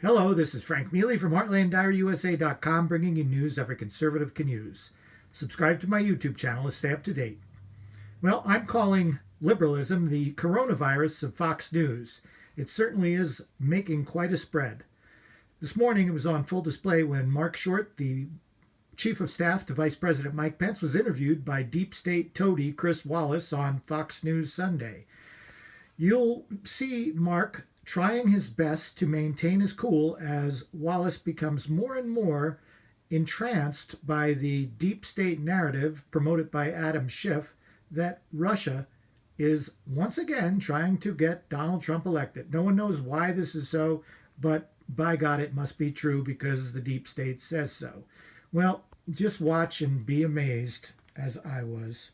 Hello, this is Frank Mealy from HeartlandDiaryUSA.com, bringing you news every conservative can use. Subscribe to my YouTube channel to stay up to date. Well, I'm calling liberalism the coronavirus of Fox News. It certainly is making quite a spread. This morning it was on full display when Marc, the Chief of Staff to Vice President Mike Pence, was interviewed by deep state toady Chris Wallace on Fox News Sunday. You'll see Marc trying his best to maintain his cool as Wallace becomes more and more entranced by the deep state narrative promoted by Adam Schiff that Russia is once again trying to get Donald Trump elected. No one knows why this is so, but by God, it must be true because the deep state says so. Well, just watch and be amazed, as I was.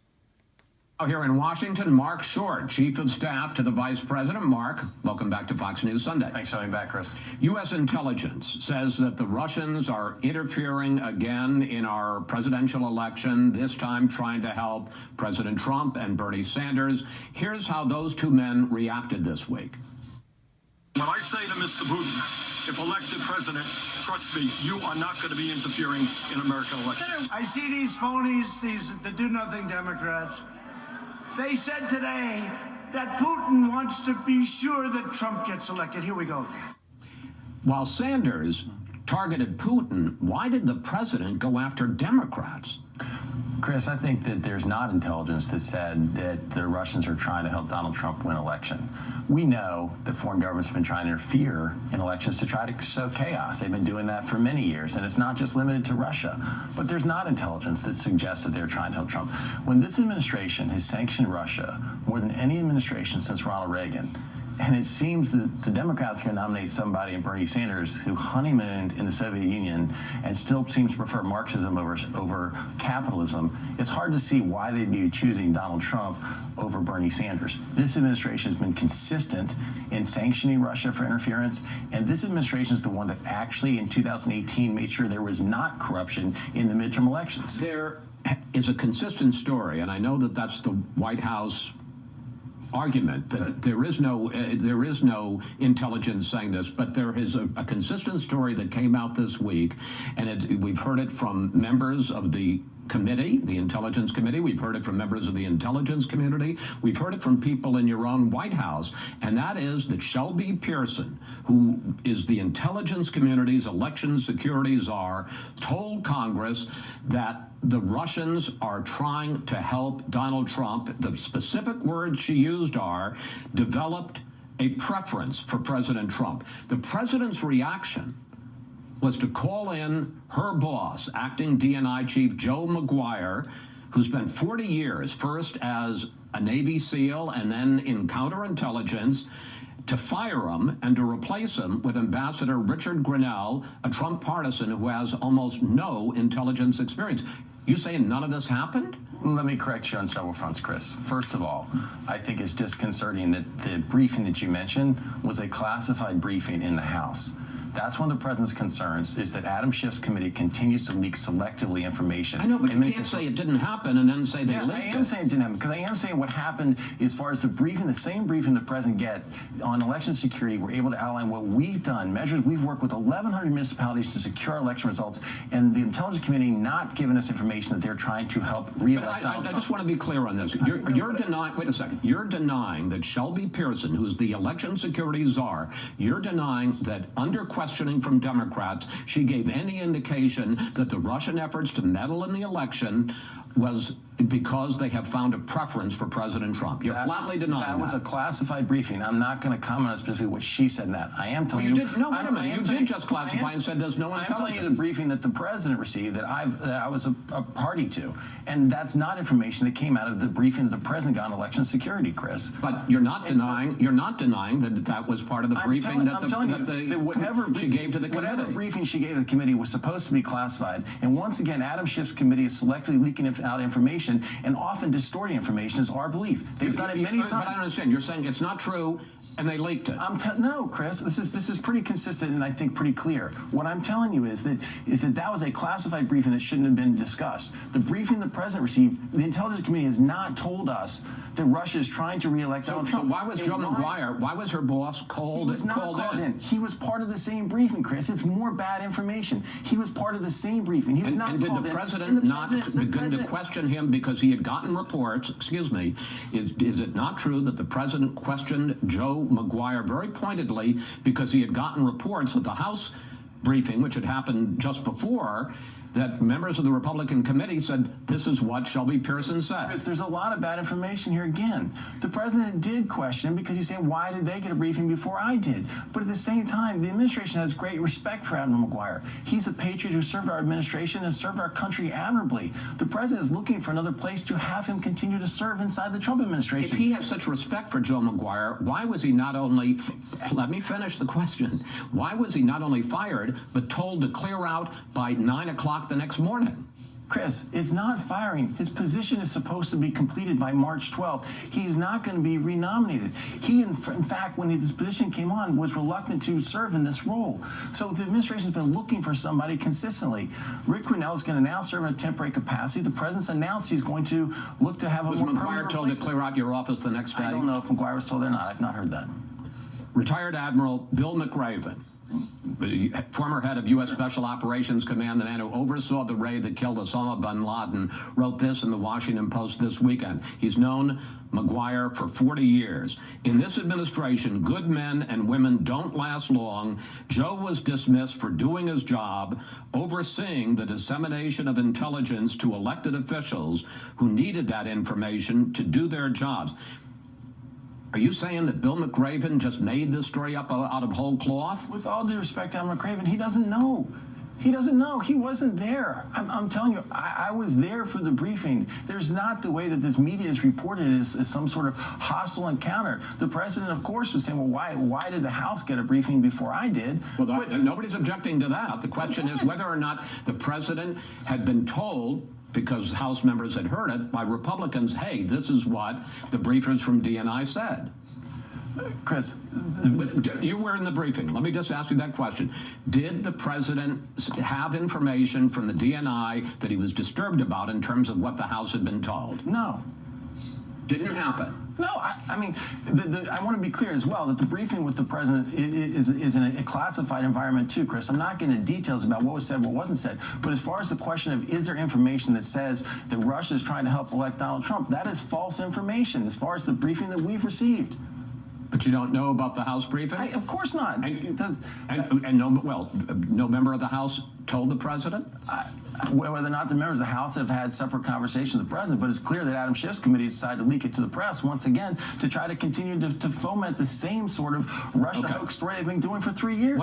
Here in Washington, Marc Short, Chief of Staff to the Vice President. Marc, welcome back to Fox News Sunday. Thanks for having me back, Chris. U.S. intelligence says that the Russians are interfering again in our presidential election, this time trying to help President Trump and Bernie Sanders. Here's how those two men reacted this week. When I say to Mr. Putin, if elected president, trust me, you are not going to be interfering in American elections. I see these phonies, the do-nothing Democrats. They said today that Putin wants to be sure that Trump gets elected. Here we go. While Sanders targeted Putin, why did the president go after Democrats? Chris, I think that there's not intelligence that said that the Russians are trying to help Donald Trump win election. We know that foreign governments have been trying to interfere in elections to try to sow chaos. They've been doing that for many years, and it's not just limited to Russia. But there's not intelligence that suggests that they're trying to help Trump. When this administration has sanctioned Russia more than any administration since Ronald Reagan, and it seems that the Democrats are going to nominate somebody in Bernie Sanders who honeymooned in the Soviet Union and still seems to prefer Marxism over capitalism, it's hard to see why they'd be choosing Donald Trump over Bernie Sanders. This administration has been consistent in sanctioning Russia for interference, and this administration is the one that actually in 2018 made sure there was not corruption in the midterm elections. There is a consistent story, and I know that that's the White House argument that there is no intelligence saying this, but there is a consistent story that came out this week, and we've heard it from members of the committee, the Intelligence Committee. We've heard it from members of the intelligence community. We've heard it from people in your own White House, and that is that Shelby Pearson, who is the intelligence community's election security czar, told Congress that the Russians are trying to help Donald Trump. The specific words she used are developed a preference for President Trump. The president's reaction was to call in her boss, acting DNI Chief Joe McGuire, who spent 40 years, first as a Navy SEAL and then in counterintelligence, to fire him and to replace him with Ambassador Richard Grenell, a Trump partisan who has almost no intelligence experience. You saying none of this happened? Let me correct you on several fronts, Chris. First of all, I think it's disconcerting that the briefing that you mentioned was a classified briefing in the House. That's one of the president's concerns, is that Adam Schiff's committee continues to leak selectively information. I know, but you can't say it didn't happen and then say they leaked it. I am saying it didn't happen, because I am saying what happened as far as the briefing, the same briefing the president get on election security, we're able to outline what we've done, measures we've worked with 1,100 municipalities to secure election results, and the intelligence community not giving us information that they're trying to help re-elect Donald Trump. I just want to be clear on this. You're denying, wait a second, you're denying that Shelby Pearson, who's the election security czar, you're denying that under questioning from Democrats, she gave any indication that the Russian efforts to meddle in the election was because they have found a preference for President Trump. You're flatly denying that. That was a classified briefing. I'm not going to comment on specifically what she said in that. I am telling you. No, wait a minute. You did just classify and said there's no intelligence. I'm telling you the briefing that the president received that I was a party to. And that's not information that came out of the briefing that the president got on election security, Chris. But you're not denying that that was part of the briefing she gave to the committee. Whatever briefing she gave to the committee was supposed to be classified. And once again, Adam Schiff's committee is selectively leaking out information and often distorting information is our belief. They've done it many times. But I don't understand. You're saying it's not true and they leaked it. No, Chris, this is pretty consistent and I think pretty clear. What I'm telling you is that was a classified briefing that shouldn't have been discussed. The briefing the president received, the intelligence community has not told us that Russia is trying to re-elect Donald Trump. So why was Joe McGuire, why was her boss called in? He was part of the same briefing, Chris. It's more bad information. He was part of the same briefing. He was not called in. And did the president not begin to question him because he had gotten reports, excuse me, is it not true that the president questioned Joe McGuire very pointedly because he had gotten reports at the House briefing, which had happened just before, that members of the Republican committee said, this is what Shelby Pearson said. There's a lot of bad information here again. The president did question him because he's saying, why did they get a briefing before I did? But at the same time, the administration has great respect for Admiral McGuire. He's a patriot who served our administration and served our country admirably. The president is looking for another place to have him continue to serve inside the Trump administration. If he has such respect for Joe McGuire, why was he not only, let me finish the question, why was he not only fired, but told to clear out by 9 o'clock the next morning? Chris, it's not firing. His position is supposed to be completed by March 12th. He is not going to be renominated. He, in fact, when this position came on, was reluctant to serve in this role. So the administration's been looking for somebody consistently. Rick Grinnell is going to now serve in a temporary capacity. The president's announced he's going to look to have a more permanent McGuire told to clear out your office the next day? I don't know if McGuire was told or not. I've not heard that. Retired Admiral Bill McRaven, former head of U.S. Special Operations Command, the man who oversaw the raid that killed Osama bin Laden, wrote this in the Washington Post this weekend. He's known McGuire for 40 years. In this administration, good men and women don't last long. Joe was dismissed for doing his job, overseeing the dissemination of intelligence to elected officials who needed that information to do their jobs. Are you saying that Bill McRaven just made this story up out of whole cloth? With all due respect to McRaven, he doesn't know. He doesn't know. He wasn't there. I'm telling you, I was there for the briefing. There's not the way that this media is reported as some sort of hostile encounter. The president, of course, was saying, well, why did the House get a briefing before I did? Well, nobody's objecting to that. The question is whether or not the president had been told, because House members had heard it, by Republicans, hey, this is what the briefers from DNI said. Chris, you were in the briefing. Let me just ask you that question. Did the president have information from the DNI that he was disturbed about in terms of what the House had been told? No. Didn't happen. No, I mean, I want to be clear as well that the briefing with the president is in a classified environment too, Chris. I'm not getting into details about what was said, what wasn't said. But as far as the question of is there information that says that Russia is trying to help elect Donald Trump, that is false information as far as the briefing that we've received. But you don't know about the House briefing? Of course not. No member of the House told the president? Whether or not the members of the House have had separate conversations with the president, but it's clear that Adam Schiff's committee decided to leak it to the press once again to try to continue to foment the same sort of Russia hoax story they've been doing for 3 years.